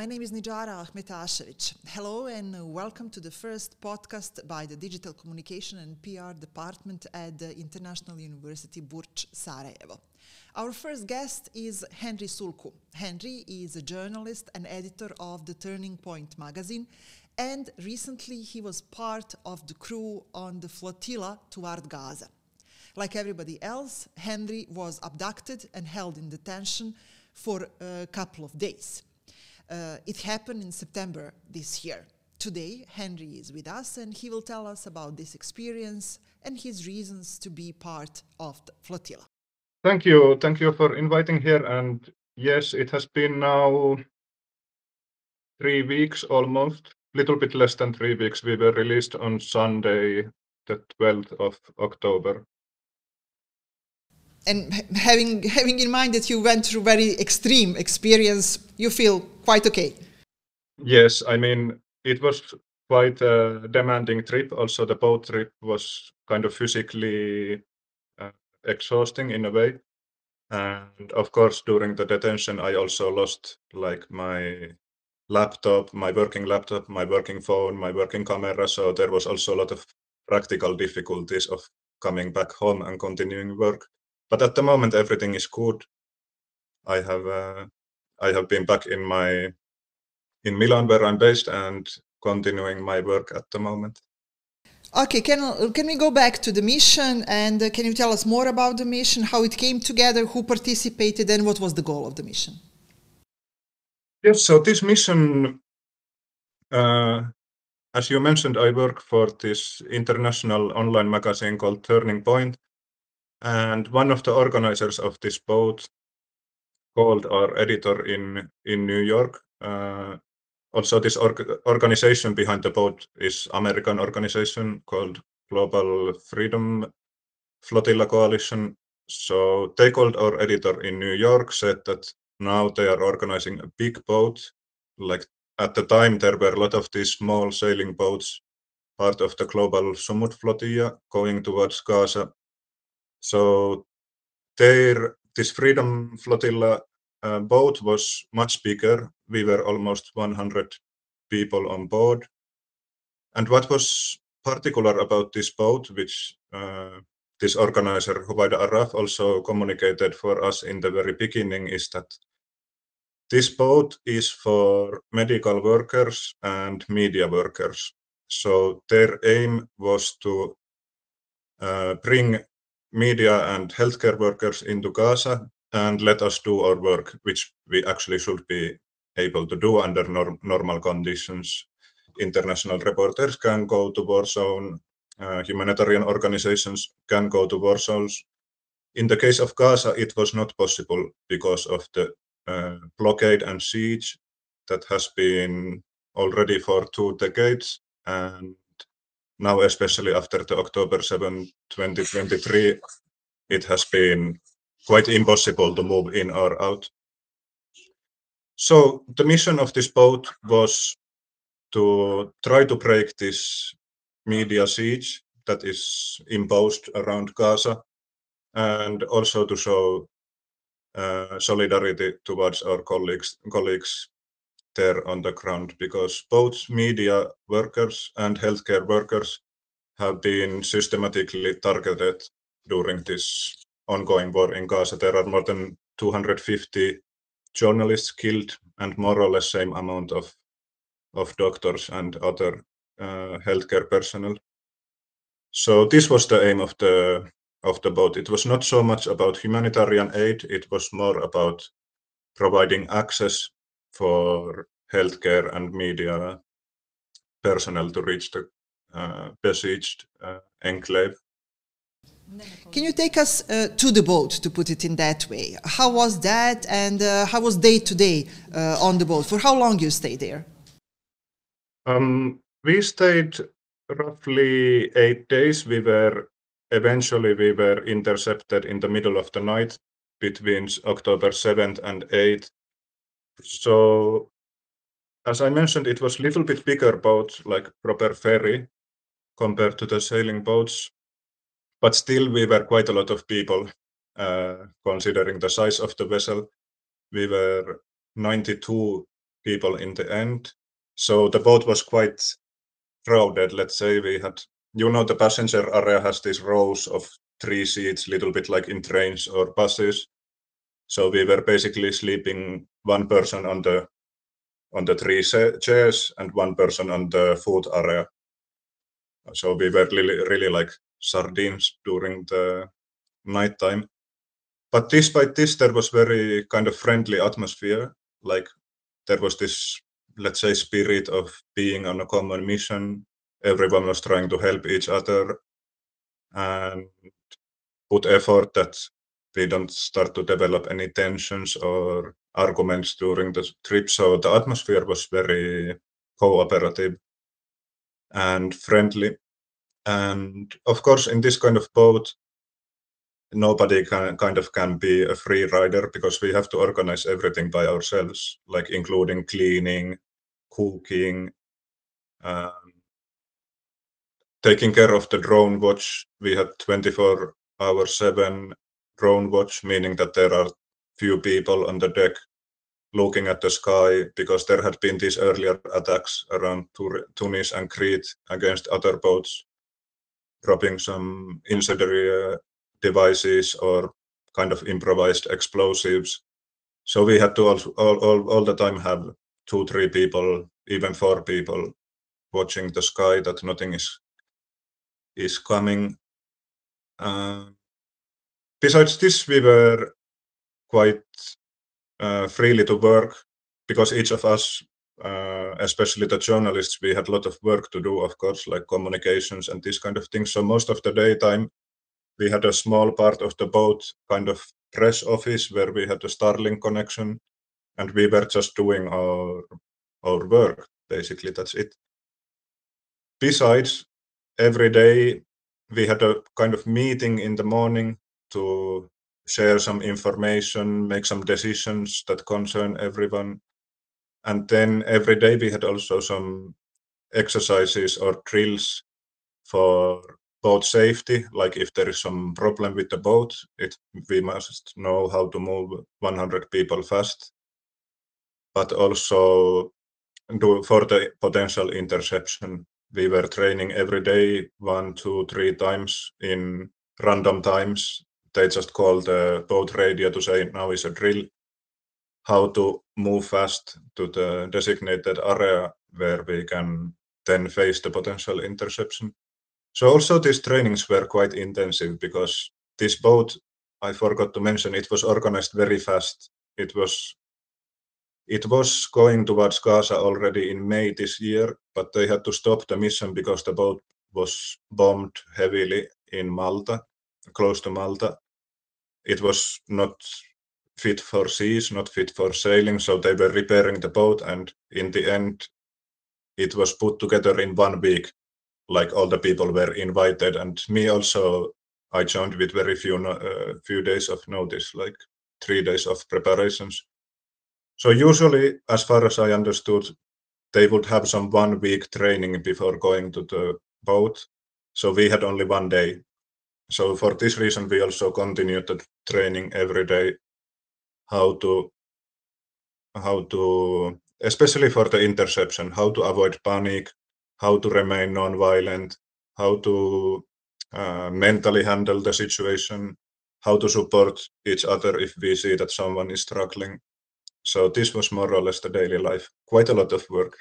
my name is Nijara Ahmetasevic. Hello and welcome to the first podcast by the Digital Communication and PR Department at the International University Burj, Sarajevo. Our first guest is Henri Sulku. Henri is a journalist and editor of the Turning Point magazine, and recently he was part of the crew on the flotilla toward Gaza. Like everybody else, Henri was abducted and held in detention for a couple of days. It happened in September this year. Today, Henri is with us and he will tell us about this experience and his reasons to be part of the flotilla. Thank you. Thank you for inviting here. And yes, it has been now 3 weeks almost, little bit less than 3 weeks. We were released on Sunday, the 12th of October. And having in mind that you went through very extreme experience, you feel quite okay? Yes, I mean, it was quite a demanding trip. Also, the boat trip was kind of physically exhausting in a way. And of course, during the detention, I also lost like my laptop, my working laptop, my working phone, my working camera. So there was also a lot of practical difficulties of coming back home and continuing work. But at the moment, everything is good. I have been back in Milan, where I'm based, and continuing my work at the moment. Okay, can we go back to the mission and can you tell us more about the mission, how it came together, who participated, and what was the goal of the mission? Yes, so this mission, as you mentioned, I work for this international online magazine called Turning Point. And one of the organizers of this boat called our editor in New York. Also, this organization behind the boat is American organization called Global Freedom Flotilla Coalition. So they called our editor in New York, said that now they are organizing a big boat. Like at the time, there were a lot of these small sailing boats, part of the Global Sumut Flotilla going towards Gaza. So this Freedom Flotilla boat was much bigger. We were almost 100 people on board. And what was particular about this boat, which this organizer, Huwaida Arraf, also communicated for us in the very beginning, is that this boat is for medical workers and media workers. So their aim was to bring media and healthcare workers into Gaza and let us do our work, which we actually should be able to do under normal conditions. International reporters can go to war zone, humanitarian organizations can go to war zones. In the case of Gaza, it was not possible because of the blockade and siege that has been already for 2 decades, and now especially after the October 7, 2023, it has been quite impossible to move in or out. So the mission of this boat was to try to break this media siege that is imposed around Gaza, and also to show solidarity towards our colleagues there on the ground, because both media workers and healthcare workers have been systematically targeted during this ongoing war in Gaza. There are more than 250 journalists killed and more or less same amount of doctors and other healthcare personnel. So this was the aim of the boat. It was not so much about humanitarian aid, it was more about providing access for healthcare and media personnel to reach the besieged enclave. Can you take us to the boat, to put it in that way? How was that, and how was day to day on the boat? For how long you stayed there? We stayed roughly 8 days. Eventually we were intercepted in the middle of the night between October 7th and 8th. So as I mentioned, it was a little bit bigger boat, like proper ferry, compared to the sailing boats. But still, we were quite a lot of people, considering the size of the vessel. We were 92 people in the end. So the boat was quite crowded. Let's say we had, the passenger area has these rows of 3 seats, little bit like in trains or buses. So we were basically sleeping one person on the 3 chairs and one person on the food area. So we were really like sardines during the nighttime. But despite this, there was very kind of friendly atmosphere. Like there was this, let's say, spirit of being on a common mission. Everyone was trying to help each other and put effort that we don't start to develop any tensions or arguments during the trip. So the atmosphere was very cooperative and friendly. And of course, in this kind of boat, nobody can be a free rider because we have to organize everything by ourselves, like including cleaning, cooking, taking care of the drone watch. We had 24/7 drone watch, meaning that there are few people on the deck looking at the sky, because there had been these earlier attacks around Tunis and Crete against other boats, dropping some incendiary devices or kind of improvised explosives. So we had to all the time have 2-3 people, even 4 people watching the sky, that nothing is coming. Besides this, we were quite freely to work, because each of us, especially the journalists, we had a lot of work to do, of course, like communications and this kind of things. So most of the daytime, we had a small part of the boat kind of press office where we had a Starlink connection, and we were just doing our work. Basically, that's it. Besides, every day we had a kind of meeting in the morning to share some information, make some decisions that concern everyone. And then every day we had also some exercises or drills for boat safety. Like if there is some problem with the boat, we must know how to move 100 people fast. But also for the potential interception, we were training every day, 1, 2, 3 times in random times. They just call the boat radio to say, now is a drill, how to move fast to the designated area where we can then face the potential interception. So also these trainings were quite intensive, because this boat, I forgot to mention, it was organized very fast. It was going towards Gaza already in May this year, but they had to stop the mission because the boat was bombed heavily in Malta, close to Malta. It was not fit for seas, not fit for sailing, so they were repairing the boat, and in the end, it was put together in 1 week. Like all the people were invited, and me also, I joined with very few days of notice, like 3 days of preparations. So usually, as far as I understood, they would have some 1 week training before going to the boat. So we had only 1 day. So for this reason, we also continued the training every day, how to, especially for the interception, how to avoid panic, how to remain non-violent, how to mentally handle the situation, how to support each other if we see that someone is struggling. So this was more or less the daily life. Quite a lot of work.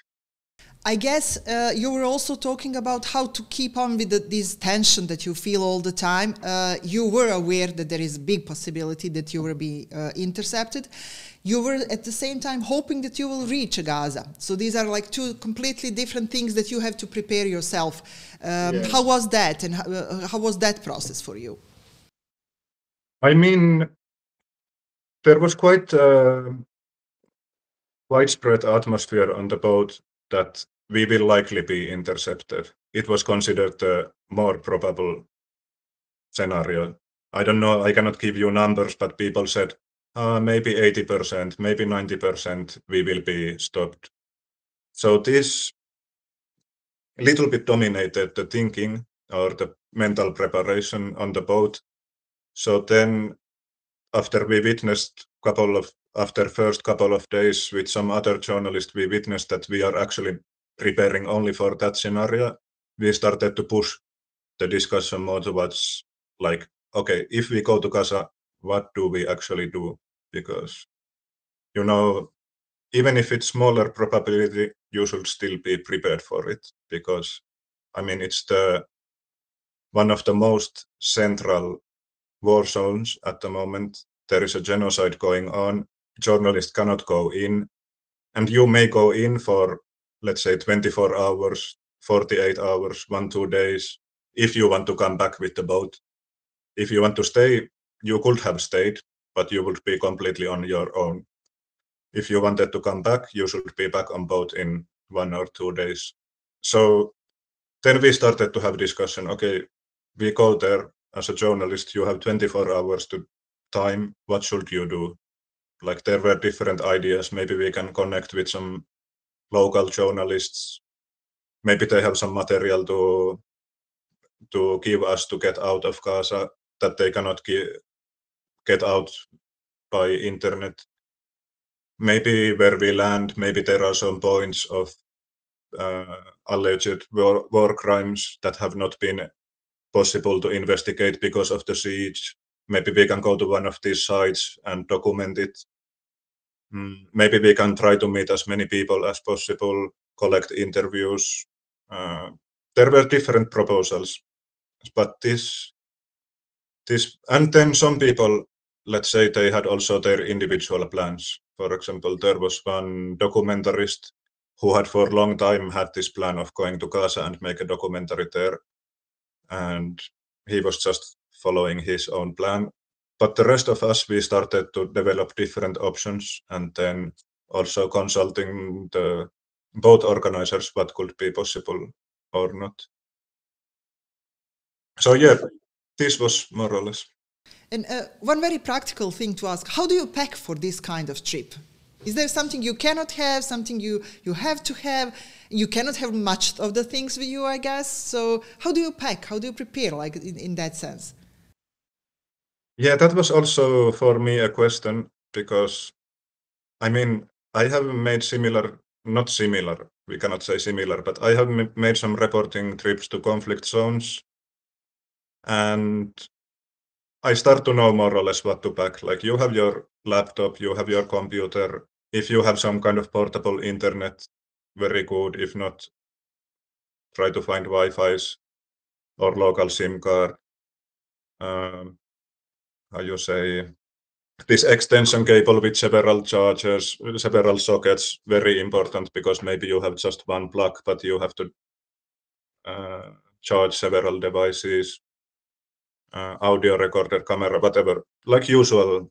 I guess you were also talking about how to keep on with this tension that you feel all the time. You were aware that there is a big possibility that you will be intercepted. You were at the same time hoping that you will reach Gaza. So these are like 2 completely different things that you have to prepare yourself. Yes. How was that, and how was that process for you? I mean, there was quite widespread atmosphere on the boat that we will likely be intercepted. It was considered the more probable scenario. I don't know, I cannot give you numbers, but people said maybe 80%, maybe 90% we will be stopped. So this little bit dominated the thinking or the mental preparation on the boat. So then after we witnessed a couple of after first couple of days with some other journalists, we witnessed that we are actually preparing only for that scenario. We started to push the discussion more towards like, okay, if we go to Gaza, what do we actually do? Because, you know, even if it's smaller probability, you should still be prepared for it, because I mean, it's one of the most central war zones at the moment. There is a genocide going on. Journalists cannot go in, and you may go in for, let's say, 24 hours, 48 hours, 1-2 days, if you want to come back with the boat. If you want to stay, you could have stayed, but you would be completely on your own. If you wanted to come back, you should be back on boat in 1 or 2 days. So then we started to have discussion. Okay, we go there as a journalist. You have 24 hours to time. What should you do? Like, there were different ideas. Maybe we can connect with some local journalists. Maybe they have some material to give us to get out of Gaza that they cannot get out by internet. Maybe where we land, maybe there are some points of alleged war crimes that have not been possible to investigate because of the siege. Maybe we can go to one of these sites and document it. Maybe we can try to meet as many people as possible, collect interviews. There were different proposals, but this, and then some people, let's say, they had also their individual plans. For example, there was one documentarist who had for a long time had this plan of going to Gaza and make a documentary there, and he was just following his own plan. But the rest of us, we started to develop different options, and then also consulting the both organizers what could be possible or not. So yeah, this was more or less. And one very practical thing to ask, how do you pack for this kind of trip? Is there something you cannot have, something you have to have? You cannot have much of the things with you, I guess. So how do you pack? How do you prepare, like in that sense? Yeah, that was also for me a question, because I mean, I have made not similar, we cannot say similar, but I have made some reporting trips to conflict zones, and I start to know more or less what to pack. Like, you have your laptop, you have your computer. If you have some kind of portable internet, very good. If not, try to find Wi-Fi's or local SIM card. How you say, this extension cable with several chargers, several sockets, very important, because maybe you have just one plug, but you have to charge several devices, audio recorder, camera, whatever, like usual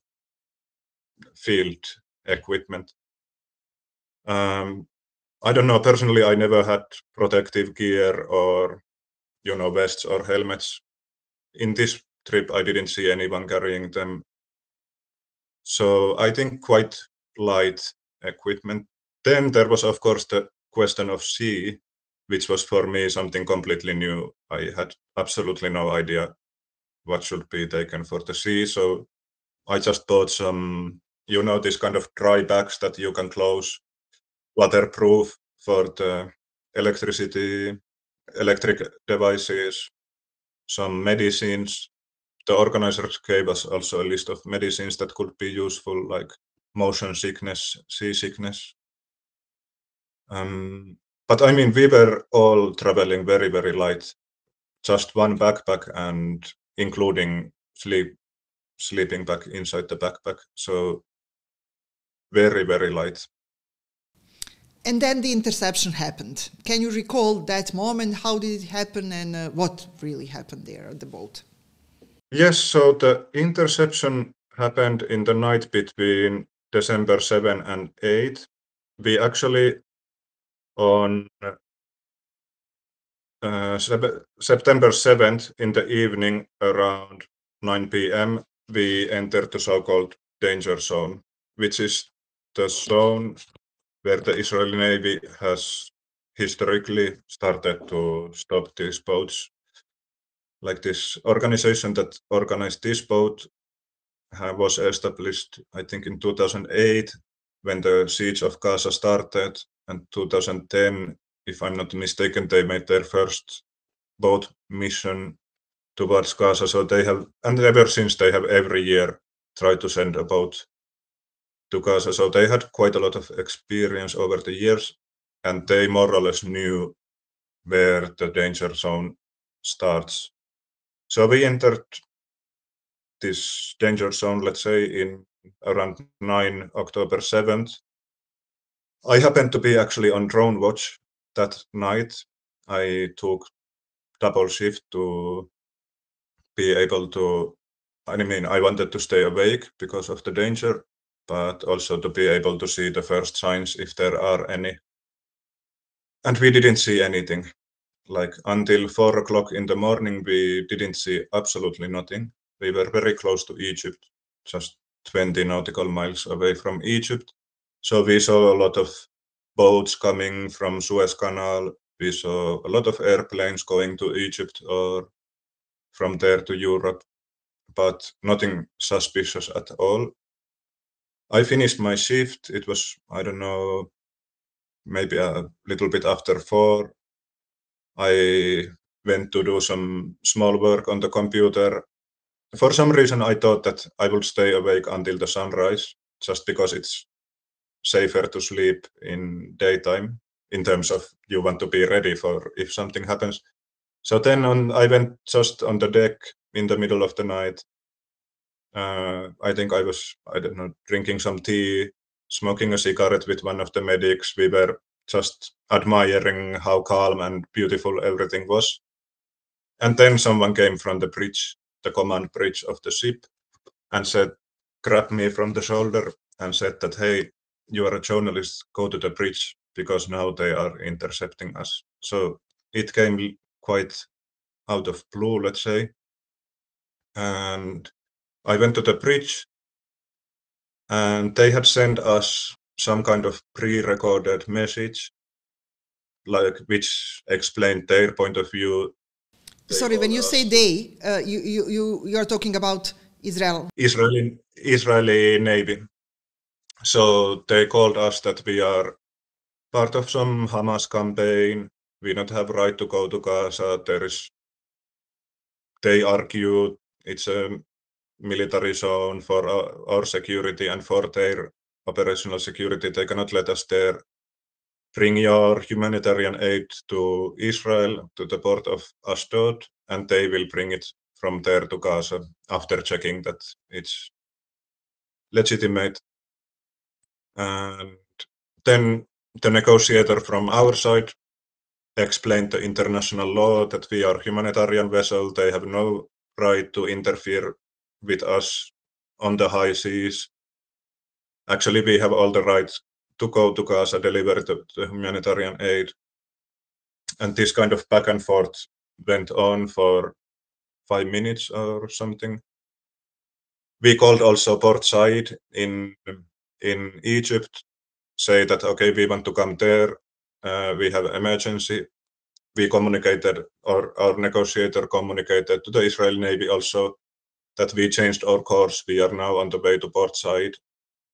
field equipment. I don't know, personally, I never had protective gear or, vests or helmets. In this trip, I didn't see anyone carrying them. So I think quite light equipment. Then there was, of course, the question of sea, which was for me something completely new. I had absolutely no idea what should be taken for the sea. So I just bought some, this kind of dry bags that you can close, waterproof for the electric devices, some medicines. The organizers gave us also a list of medicines that could be useful, like motion sickness, seasickness. But I mean, we were all traveling very, very light, just one backpack and including sleeping bag inside the backpack. So very, very light. And then the interception happened. Can you recall that moment? How did it happen, and what really happened there at the boat? Yes, so the interception happened in the night between December 7 and 8. We actually, on September 7th in the evening around 9 p.m., we entered the so-called danger zone, which is the zone where the Israeli Navy has historically started to stop these boats. Like, this organization that organized this boat was established, I think, in 2008 when the siege of Gaza started, and 2010, if I'm not mistaken, they made their first boat mission towards Gaza. So they have, and ever since they have every year tried to send a boat to Gaza. So they had quite a lot of experience over the years, and they more or less knew where the danger zone starts. So we entered this danger zone, let's say, in around 9 October 7th. I happened to be actually on drone watch that night. I took double shift to be able to, I mean, I wanted to stay awake because of the danger, but also to be able to see the first signs if there are any. And we didn't see anything. Like until 4 o'clock in the morning, we didn't see absolutely nothing. We were very close to Egypt, just 20 nautical miles away from Egypt. So we saw a lot of boats coming from Suez Canal. We saw a lot of airplanes going to Egypt or from there to Europe, but nothing suspicious at all. I finished my shift. It was, I don't know, maybe a little bit after 4. I went to do some small work on the computer. For some reason, I thought that I would stay awake until the sunrise, just because it's safer to sleep in daytime in terms of you want to be ready for if something happens. So then I went just on the deck in the middle of the night. I think I was, I don't know, drinking some tea, smoking a cigarette with one of the medics. We were just admiring how calm and beautiful everything was. And then someone came from the bridge, the command bridge of the ship, and said, grabbed me from the shoulder and said that, hey, you are a journalist, go to the bridge because now they are intercepting us. So it came quite out of blue, let's say. And I went to the bridge, and they had sent us some kind of pre-recorded message, like which explained their point of view. Sorry, when you say they, you are talking about Israel. Israeli Navy. So they called us that we are part of some Hamas campaign. We don't have right to go to Gaza. They argue it's a military zone for our security and for their operational security. They cannot let us there. Bring your humanitarian aid to Israel, to the port of Ashdod, and they will bring it from there to Gaza after checking that it's legitimate. And then the negotiator from our side explained the international law that we are humanitarian vessel. They have no right to interfere with us on the high seas. Actually, we have all the rights to go to Gaza, deliver the humanitarian aid. And this kind of back and forth went on for 5 minutes or something. We called also Port Said in Egypt, say that, okay, we want to come there. We have emergency. We communicated, or our negotiator communicated to the Israeli Navy also that we changed our course. We are now on the way to Port Said,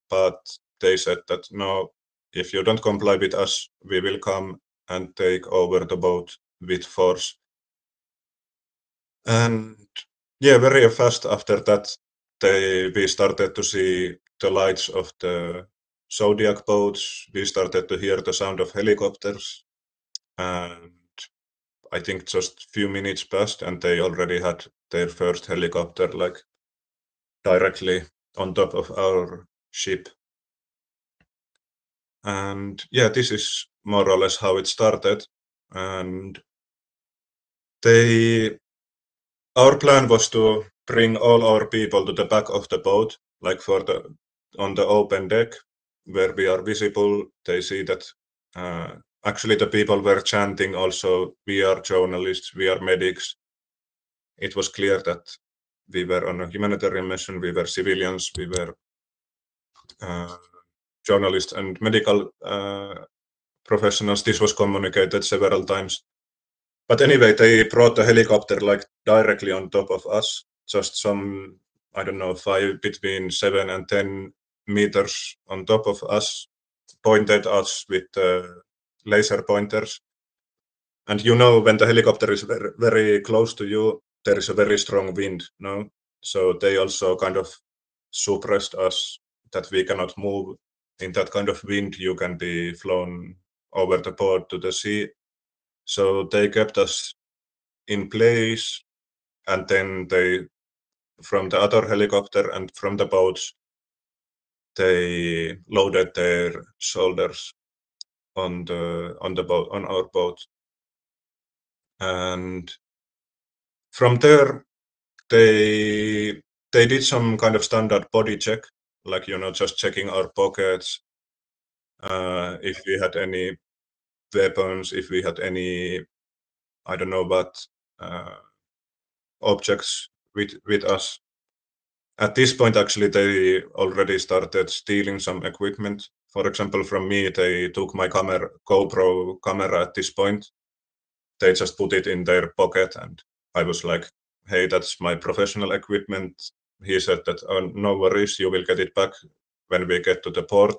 but they said that no, if you don't comply with us, we will come and take over the boat with force. And yeah, very fast after that, we started to see the lights of the Zodiac boats. We started to hear the sound of helicopters, and I think just few minutes passed, and they already had their first helicopter like directly on top of our ship. And yeah, this is more or less how it started. And our plan was to bring all our people to the back of the boat, like on the open deck where we are visible. They see that actually the people were chanting also, we are journalists, we are medics. It was clear that we were on a humanitarian mission, we were civilians, we were journalists and medical professionals. This was communicated several times. But anyway, they brought the helicopter like directly on top of us, just some, I don't know, between 7 and 10 meters on top of us, pointed us with laser pointers. And when the helicopter is very, very close to you, there is a very strong wind, no? So they also kind of suppressed us that we cannot move. In that kind of wind, you can be flown over the board to the sea. So they kept us in place, and then from the other helicopter and from the boats, they loaded their soldiers on our boat. And from there, they did some kind of standard body check, like, just checking our pockets, if we had any weapons, if we had any, I don't know what, objects with us. At this point, actually, they already started stealing some equipment. For example, from me, they took my GoPro camera at this point. They just put it in their pocket, and I was like, hey, that's my professional equipment. He said that, oh, no worries, you will get it back when we get to the port.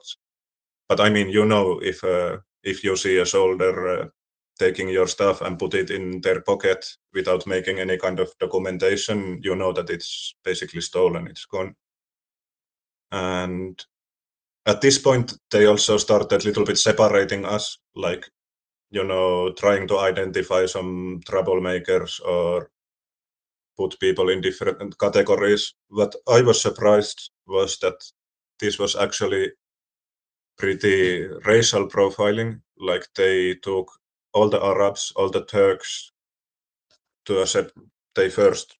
But I mean, if you see a soldier taking your stuff and put it in their pocket without making any kind of documentation, you know that it's basically stolen, it's gone. And at this point, they also started a little bit separating us, like, trying to identify some troublemakers or put people in different categories. What I was surprised was that this was actually pretty racial profiling. Like, they took all the Arabs, all the Turks to a set. They first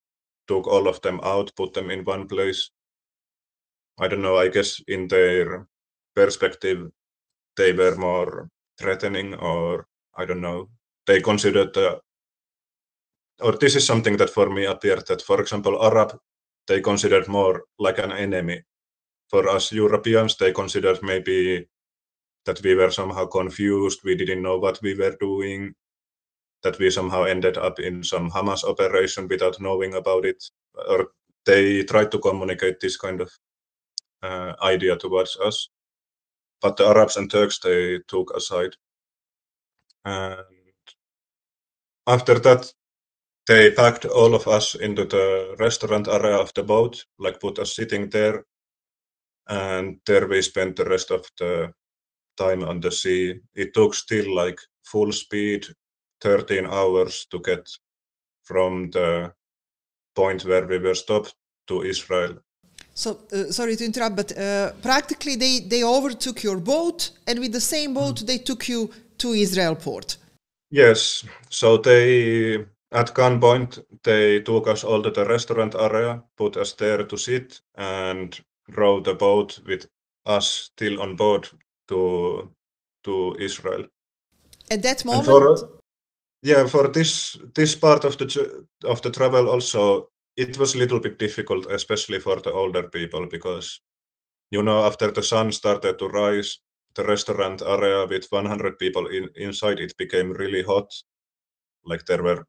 took all of them out, put them in one place. I don't know, I guess in their perspective, they were more threatening, or I don't know. They considered or this is something that for me appeared that, for example, Arab, they considered more like an enemy. For us Europeans, they considered maybe that we were somehow confused, we didn't know what we were doing, that we somehow ended up in some Hamas operation without knowing about it. Or they tried to communicate this kind of idea towards us. But the Arabs and Turks, they took aside. And after that, they packed all of us into the restaurant area of the boat, like put us sitting there. And there we spent the rest of the time on the sea. It took still like full speed, 13 hours to get from the point where we were stopped to Israel. So, sorry to interrupt, but practically they overtook your boat, and with the same boat they took you to Israel port. Yes, so at gunpoint, they took us all to the restaurant area, put us there to sit, and drove the boat with us still on board to Israel. At that moment, for this part of the travel also, it was a little bit difficult, especially for the older people, because after the sun started to rise, the restaurant area with 100 people inside, it became really hot. Like, there were,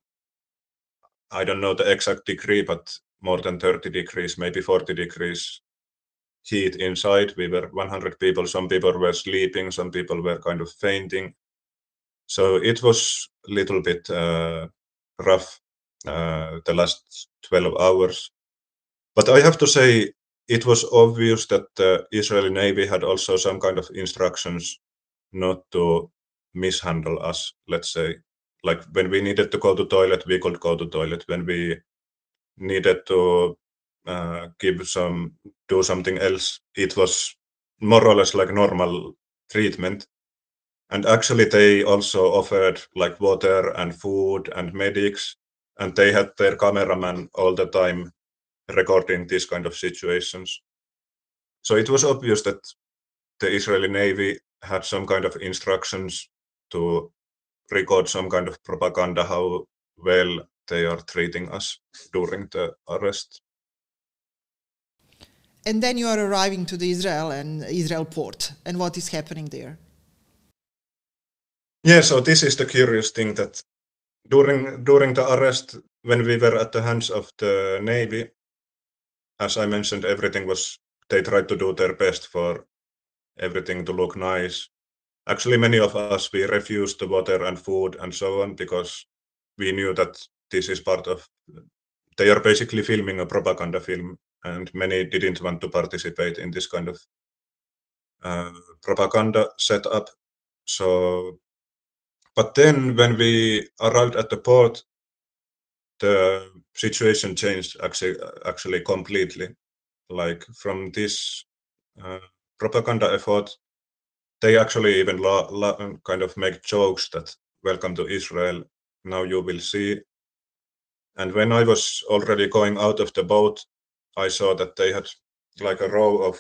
I don't know the exact degree, but more than 30 degrees, maybe 40 degrees heat inside. We were 100 people. Some people were sleeping, some people were kind of fainting. So it was a little bit rough the last 12 hours. But I have to say, it was obvious that the Israeli Navy had also some kind of instructions not to mishandle us, let's say. Like, when we needed to go to toilet, we could go to toilet. When we needed to do something else, it was more or less like normal treatment. And actually, they also offered like water and food and medics, and they had their cameraman all the time recording these kind of situations. So it was obvious that the Israeli Navy had some kind of instructions to record some kind of propaganda, how well they are treating us during the arrest. And then you are arriving to the Israel port, and what is happening there? Yeah, so this is the curious thing, that during the arrest, when we were at the hands of the Navy, as I mentioned, they tried to do their best for everything to look nice. Actually, many of us, we refused the water and food and so on because we knew that this is they are basically filming a propaganda film, and many didn't want to participate in this kind of propaganda setup. So, but then when we arrived at the port, the situation changed actually completely. Like from this propaganda effort, they actually even kind of make jokes that welcome to Israel, now you will see. And when I was already going out of the boat, I saw that they had like a row of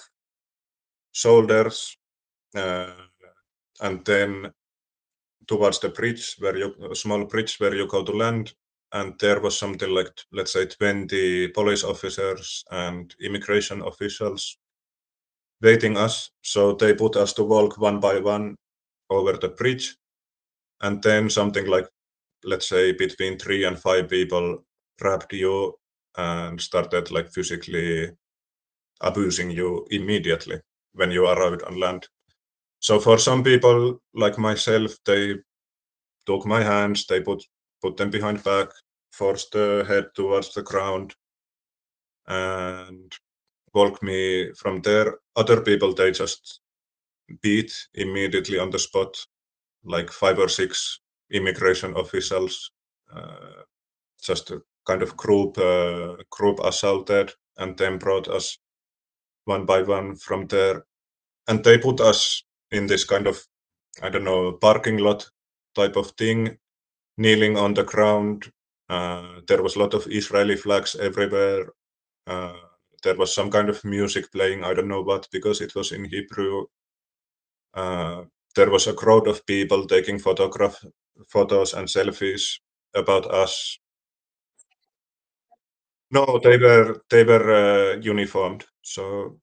soldiers, and then towards the bridge, a small bridge where you go to land, and there was something like, let's say, 20 police officers and immigration officials waiting us. So they put us to walk one by one over the bridge, and then something like, let's say, between 3 and 5 people grabbed you and started like physically abusing you immediately when you arrived on land. So for some people like myself, they took my hands, they put them behind back, forced the head towards the ground, and walked me from there. Other people, they just beat immediately on the spot, like 5 or 6 immigration officials, just a kind of group assaulted, and then brought us one by one from there. And they put us in this kind of, I don't know, parking lot type of thing, kneeling on the ground. There was a lot of Israeli flags everywhere. There was some kind of music playing, I don't know what, because it was in Hebrew. There was a crowd of people taking photos and selfies about us. No, they were uniformed. So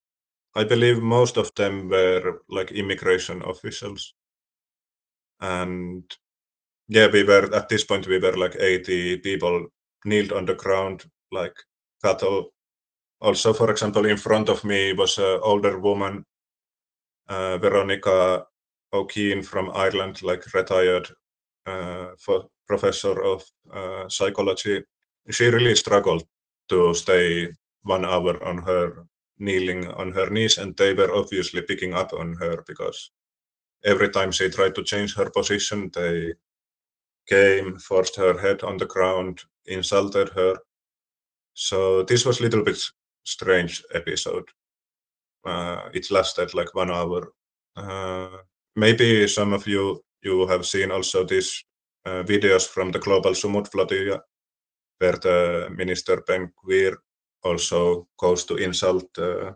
I believe most of them were like immigration officials. And yeah, at this point we were like 80 people kneeled on the ground like cattle. Also, for example, in front of me was an older woman, Veronica O'Keefe from Ireland, like retired for professor of psychology. She really struggled to stay 1 hour on her kneeling on her knees, and they were obviously picking up on her because every time she tried to change her position, they came, forced her head on the ground, insulted her. So this was a little bit strange episode. It lasted like 1 hour. Maybe some of you have seen also these videos from the Global Sumut Flotilla, where the Minister Ben Gvir also goes to insult the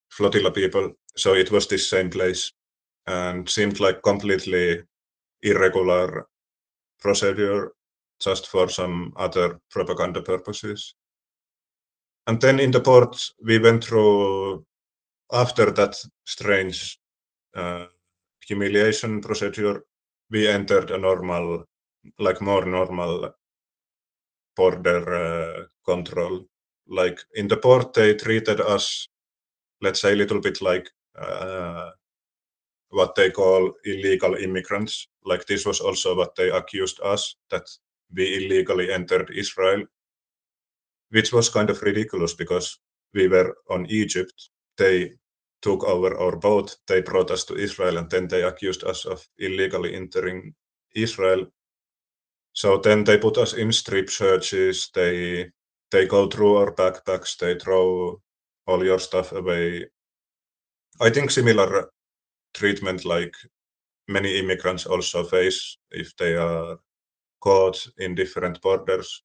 flotilla people. So it was this same place, and seemed like completely irregular procedure just for some other propaganda purposes. And then in the port, we went through, after that strange humiliation procedure, we entered a more normal border control. Like in the port, they treated us, let's say, a little bit like what they call illegal immigrants. Like this was also what they accused us, that we illegally entered Israel, which was kind of ridiculous because we were on Egypt. They took over our boat, they brought us to Israel, and then they accused us of illegally entering Israel. So then they put us in strip searches, they go through our backpacks, they throw all your stuff away. I think similar treatment like many immigrants also face if they are caught in different borders.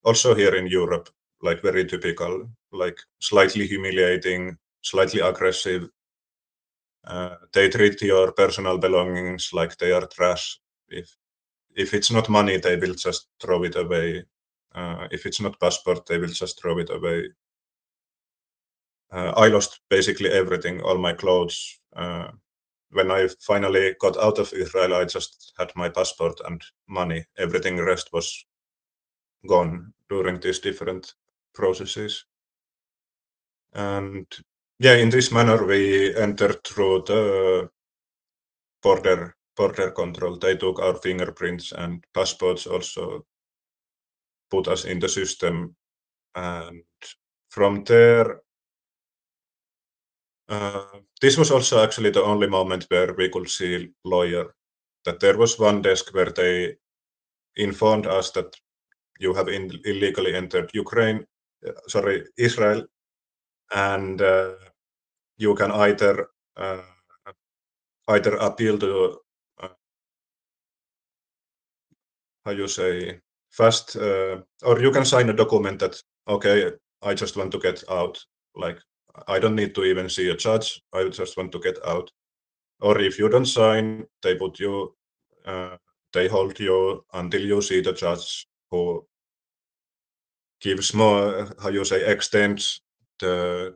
Also here in Europe, like very typical, like slightly humiliating, slightly aggressive. They treat your personal belongings like they are trash. If it's not money, they will just throw it away. If it's not passport, they will just throw it away. I lost basically everything, all my clothes. When I finally got out of Israel, I just had my passport and money. Everything rest was gone during these different processes. And yeah, in this manner we entered through the border control. They took our fingerprints and passports, also put us in the system, and from there this was also actually the only moment where we could see lawyer. That there was one desk where they informed us that you have illegally entered Israel, and you can either appeal to how you say fast, or you can sign a document that okay, I just want to get out. Like I don't need to even see a judge. I just want to get out. Or if you don't sign, they put you, they hold you until you see the judge, who gives more, how you say, extends the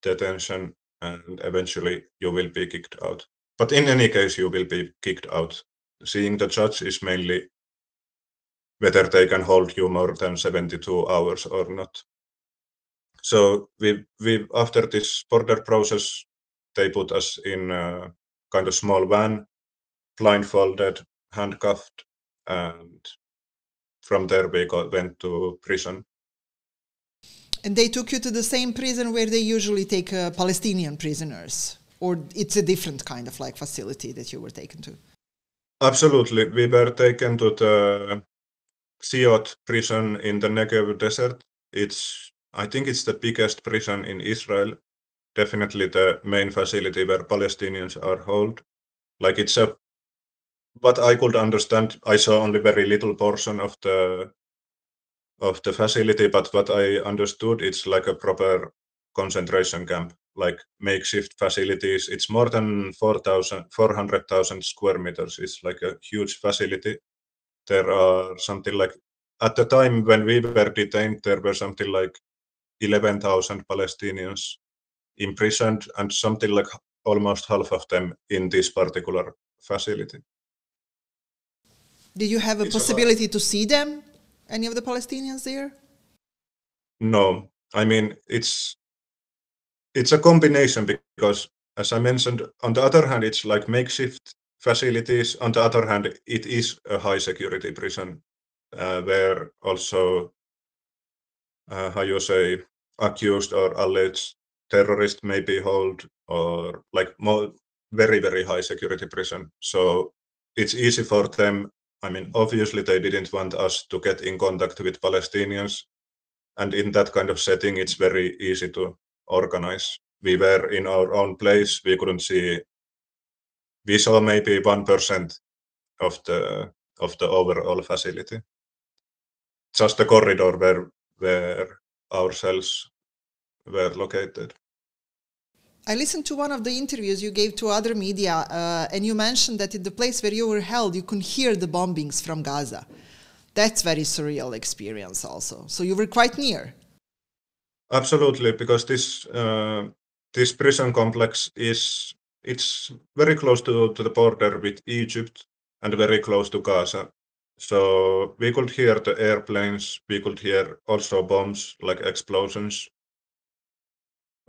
detention, and eventually you will be kicked out. But in any case, you will be kicked out. Seeing the judge is mainly whether they can hold you more than 72 hours or not. So we after this border process, they put us in a kind of small van, blindfolded, handcuffed, and from there we went to prison. And they took you to the same prison where they usually take Palestinian prisoners? Or it's a different kind of like facility that you were taken to? Absolutely. We were taken to the Siot prison in the Negev desert. I think it's the biggest prison in Israel. Definitely the main facility where Palestinians are held. Like what I could understand, I saw only very little portion of the facility, but what I understood, it's like a proper concentration camp, like makeshift facilities. It's more than 400,000 square meters. It's like a huge facility. There are something like, at the time when we were detained, there were something like 11,000 Palestinians imprisoned, and something like almost half of them in this particular facility. Did you have a possibility to see them, any of the Palestinians there? No, I mean, it's a combination, because as I mentioned, on the other hand, it's like makeshift facilities. On the other hand, it is a high security prison, where also, how you say, accused or alleged terrorists may be held, or like more very, very high security prison. So it's easy for them. I mean, obviously they didn't want us to get in contact with Palestinians, and in that kind of setting, it's very easy to organize. We were in our own place. We couldn't see. We saw maybe 1% of the overall facility. Just the corridor where our cells were located. I listened to one of the interviews you gave to other media, and you mentioned that in the place where you were held, you could hear the bombings from Gaza. That's very surreal experience also. So you were quite near. Absolutely, because this prison complex it's very close to the border with Egypt and very close to Gaza. So we could hear the airplanes, we could hear also bombs, like explosions.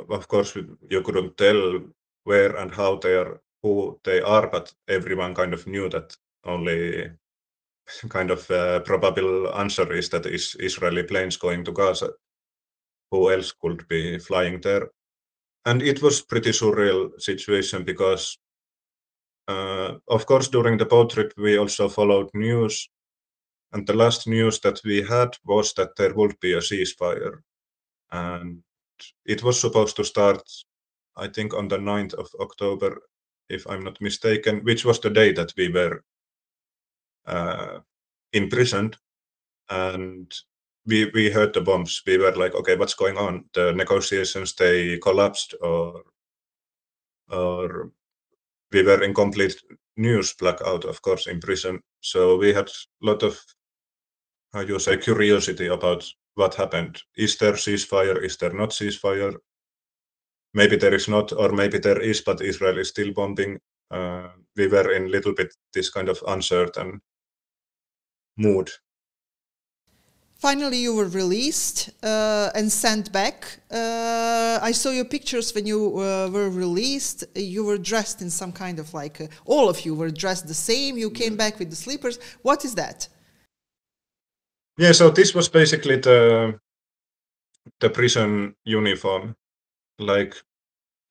Of course, you couldn't tell where and how who they are, but everyone kind of knew that only kind of probable answer is that is Israeli planes going to Gaza. Who else could be flying there? And it was pretty surreal situation, because of course during the boat trip we also followed news, and the last news that we had was that there would be a ceasefire, and it was supposed to start, I think, on the 9th of October, if I'm not mistaken, which was the day that we were imprisoned. And we heard the bombs. We were like, okay, what's going on? The negotiations, they collapsed, or we were in complete news blackout, of course, in prison. So we had a lot of, how you say, curiosity about what happened. Is there ceasefire? Is there not ceasefire? Maybe there is not, or maybe there is, but Israel is still bombing. We were in a little bit this kind of uncertain mood. Finally, you were released and sent back. I saw your pictures when you were released. You were dressed in some kind of like, all of you were dressed the same. You came back with the slippers. What is that? Yeah, so this was basically the prison uniform. Like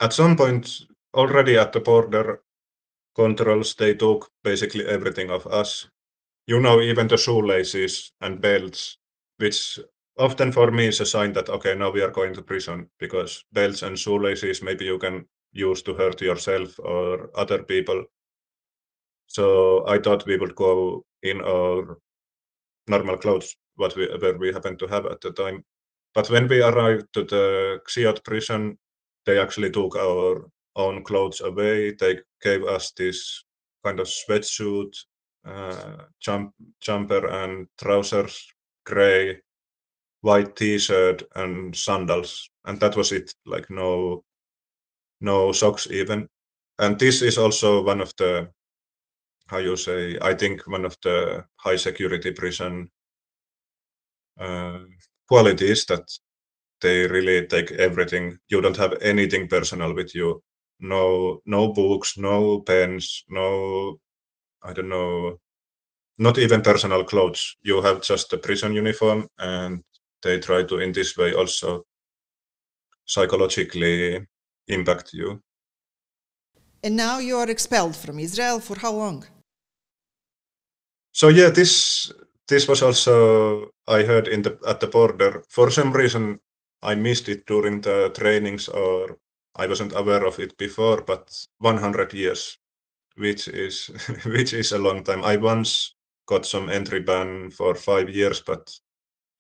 at some point already at the border controls, they took basically everything of us. Even the shoelaces and belts, which often for me is a sign that, okay, now we are going to prison, because belts and shoelaces maybe you can use to hurt yourself or other people. So I thought we would go in our normal clothes, where we happened to have at the time. But when we arrived to the Xiot prison, they actually took our own clothes away. They gave us this kind of sweatsuit, jumper and trousers, gray, white T-shirt and sandals, and that was it. Like no socks even. And this is also one of the, how you say, I think one of the high security prison qualities, that they really take everything. You don't have anything personal with you. No books, no pens, no, I don't know, not even personal clothes. You have just the prison uniform, and they try to in this way also psychologically impact you. And now you are expelled from Israel. For how long? So yeah, this was also, I heard at the border. For some reason, I missed it during the trainings, or I wasn't aware of it before. But 100 years, which is which is a long time. I once got some entry ban for 5 years, but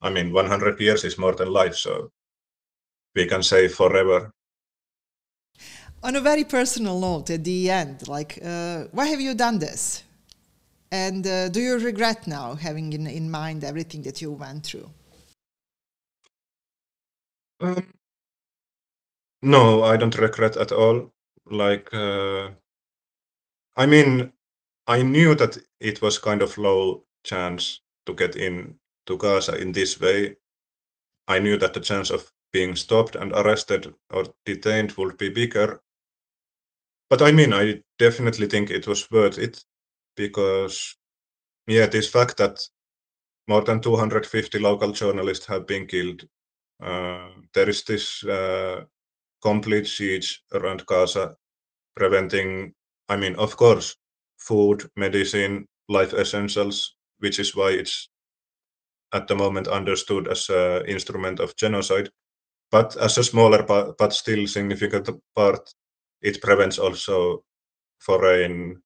I mean 100 years is more than life, so we can say forever. On a very personal note, at the end, like, why have you done this? And do you regret now having in mind everything that you went through? No, I don't regret at all. Like, I mean, I knew that it was kind of low chance to get in to Gaza in this way. I knew that the chance of being stopped and arrested or detained would be bigger. But I mean, I definitely think it was worth it, because, yeah, this fact that more than 250 local journalists have been killed. There is this complete siege around Gaza, preventing, I mean, of course, food, medicine, life essentials, which is why it's at the moment understood as an instrument of genocide. But as a smaller but still significant part, it prevents also foreign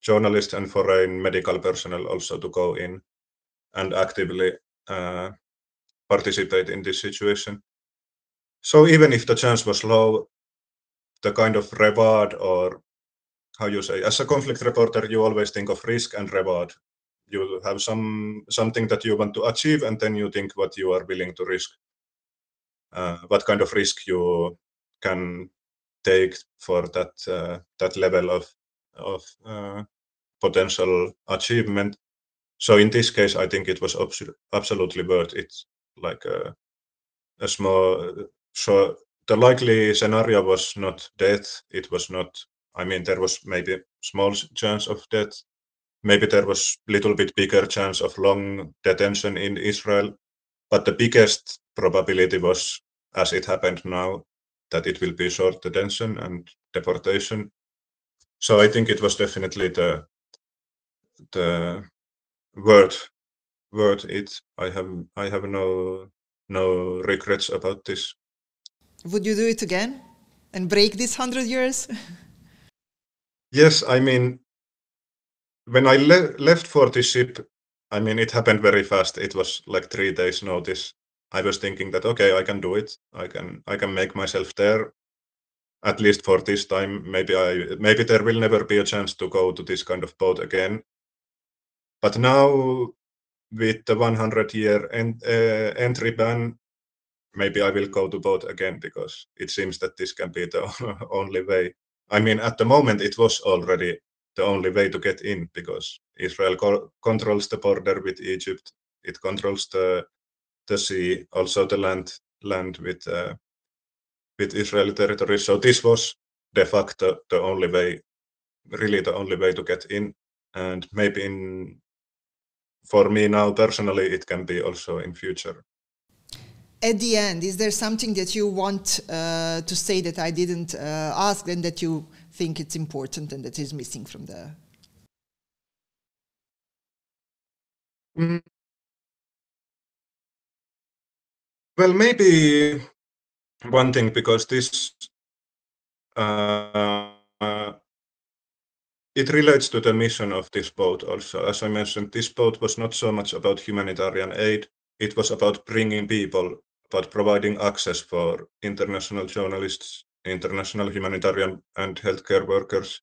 journalists and foreign medical personnel also to go in and actively uh, participate in this situation. So even if the chance was low, the kind of reward, or how you say, as a conflict reporter, you always think of risk and reward. You have something that you want to achieve, and then you think what you are willing to risk, what kind of risk you can take for that level of potential achievement. So in this case, I think it was absolutely worth it. Like a small, so the likely scenario was not death. It was not. I mean, there was maybe small chance of death. Maybe there was little bit bigger chance of long detention in Israel, but the biggest probability was, as it happened now, that it will be short detention and deportation. So I think it was definitely the worth it. I have no regrets about this. Would you do it again and break these 100 years? Yes, I mean, when I left for this ship, I mean, it happened very fast. It was like 3 days notice. I was thinking that, okay, I can do it. I can make myself there, at least for this time. Maybe there will never be a chance to go to this kind of boat again. But now, with the 100-year entry ban, maybe I will go to boat again, because it seems that this can be the only way. I mean, at the moment, it was already the only way to get in, because Israel controls the border with Egypt. It controls the the sea, also the land with Israeli territory. So this was de facto the only way, really the only way to get in. And maybe for me now personally, it can be also in future. At the end, is there something that you want to say that I didn't ask and that you think it's important and that is missing from the... Well, maybe one thing, because this it relates to the mission of this boat also. As I mentioned, this boat was not so much about humanitarian aid. It was about bringing people, about providing access for international journalists, international humanitarian and healthcare workers.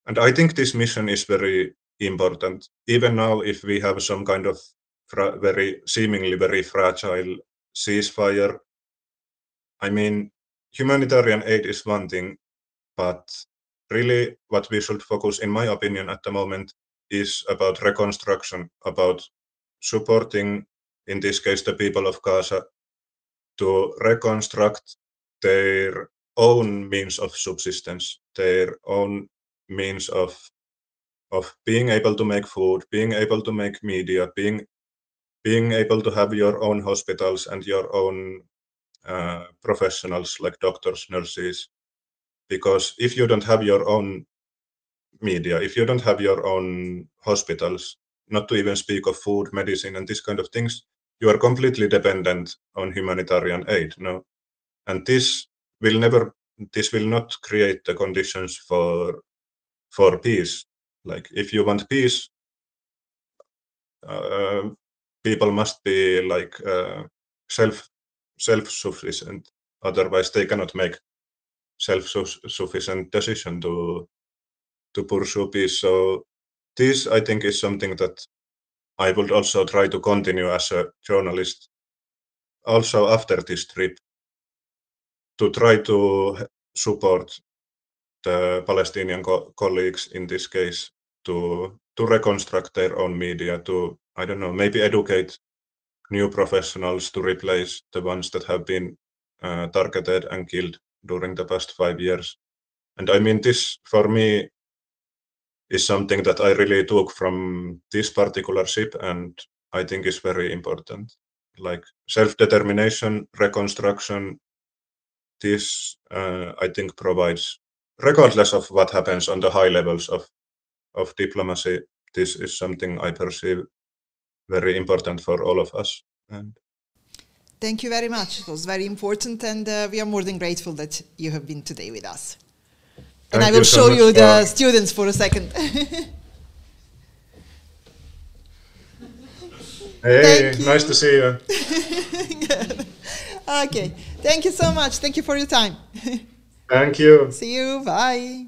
And I think this mission is very important. Even now, if we have some kind of seemingly very fragile ceasefire, I mean, humanitarian aid is one thing, but really what we should focus, in my opinion, at the moment is about reconstruction, about supporting, in this case, the people of Gaza to reconstruct their own means of subsistence, their own means of being able to make food, being able to make media, being able to have your own hospitals and your own professionals like doctors, nurses. Because if you don't have your own media, if you don't have your own hospitals, not to even speak of food, medicine, and this kind of things, you are completely dependent on humanitarian aid. No, and this will not create the conditions for peace. Like if you want peace, people must be like self-sufficient. Otherwise, they cannot make self-sufficient decision to pursue peace. So this, I think, is something that I would also try to continue as a journalist, also after this trip, to try to support the Palestinian colleagues in this case to reconstruct their own media, to, I don't know, maybe educate new professionals to replace the ones that have been targeted and killed during the past 5 years. And I mean, this for me is something that I really took from this particular ship, and I think is very important. Like self-determination, reconstruction, this I think provides, regardless of what happens on the high levels of diplomacy, this is something I perceive very important for all of us. And thank you very much. It was very important, and we are more than grateful that you have been today with us. And I will show you the students for a second. Hey, nice to see you. Okay, thank you so much. Thank you for your time. Thank you. See you. Bye.